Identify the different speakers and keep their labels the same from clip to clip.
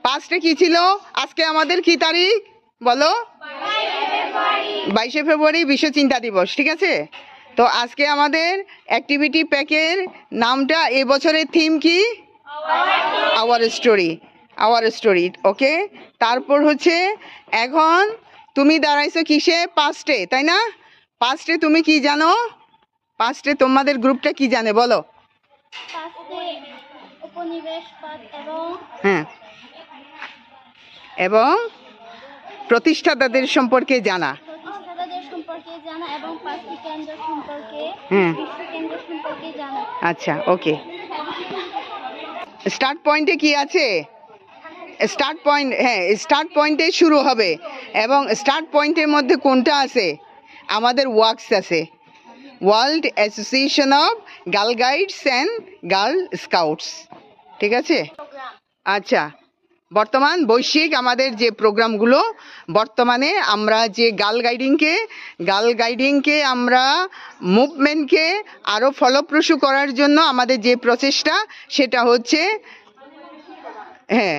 Speaker 1: পাস্টে কি ছিল? আজকে আমাদের কি তারিখ বলো? 22শে ফেব্রুয়ারি বিশ্ব চিন্তা দিবস, ঠিক আছে? তো আজকে আমাদের অ্যাক্টিভিটি প্যাকের নামটা এবছরের থিম কি? আওয়ার স্টোরি, আওয়ার স্টোরি, ওকে। তারপর হচ্ছে এখন তুমি দাঁড়াইছো কিসে? পাস্টে, তাই না? পাস্টে তুমি কি জানো? পাস্টে তোমাদের গ্রুপটা কি জানে বলো? হ্যাঁ, এবং প্রতিষ্ঠাতাদের সম্পর্কে জানা। হ্যাঁ, আচ্ছা, ওকে। স্টার্ট পয়েন্টে কি আছে? স্টার্ট পয়েন্ট, হ্যাঁ, স্টার্ট পয়েন্টে শুরু হবে এবং স্টার্ট পয়েন্টের মধ্যে কোনটা আছে? আমাদের ওয়ার্কস আছে, world association of girl guides and girl scouts, ঠিক আছে? আচ্ছা, বর্তমান বৈশ্বিক আমাদের যে প্রোগ্রামগুলো, বর্তমানে আমরা যে গার্ল গাইডিংকে আমরা মুভমেন্টকে আরও ফলপ্রসূ করার জন্য আমাদের যে প্রচেষ্টা, সেটা হচ্ছে, হ্যাঁ,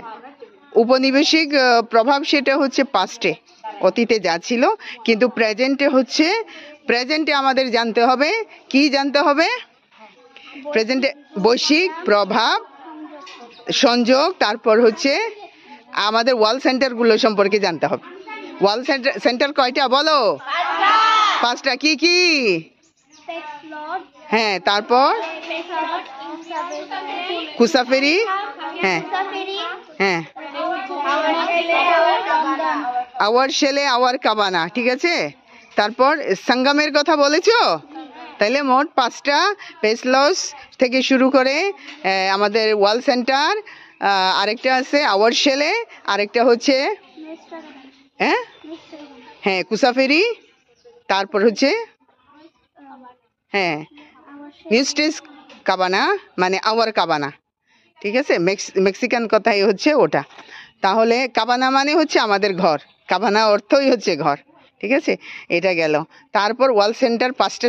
Speaker 1: উপনিবেশিক প্রভাব, সেটা হচ্ছে পাস্টে, অতীতে যা ছিল, কিন্তু প্রেজেন্টে আমাদের জানতে হবে, কি জানতে হবে? প্রেজেন্টে বৈশ্বিক প্রভাব, সংযোগ, তারপর হচ্ছে আমাদের ওয়ার্ল্ড সেন্টারগুলো সম্পর্কে জানতে হবে। ওয়ার্ল্ড সেন্টার কয়টা বলো? 5টা। কি কি? হ্যাঁ, তারপর কুসাফেরি, হ্যাঁ হ্যাঁ, আওয়ার শেলে, আওয়ার কাবানা, ঠিক আছে? তারপর সঙ্গমের কথা বলেছো, তাইলে মোট 5টা পেসলস থেকে শুরু করে আমাদের ওয়ার্ল্ড সেন্টার, আরেকটা আছে আওয়ার শেলে, আরেকটা হচ্ছে হ্যাঁ হ্যাঁ কুসাফেরি, তারপর হচ্ছে হ্যাঁ নিউস্টেস কাবানা, মানে আওয়ার কাবানা, ঠিক আছে? মেক্সিকান কথাই হচ্ছে ওটা। তাহলে কাবানা মানে হচ্ছে আমাদের ঘর, কাবানা অর্থই হচ্ছে ঘর, ঠিক আছে? এটা গেল। তারপর ওয়ার্ল্ড সেন্টার 5টা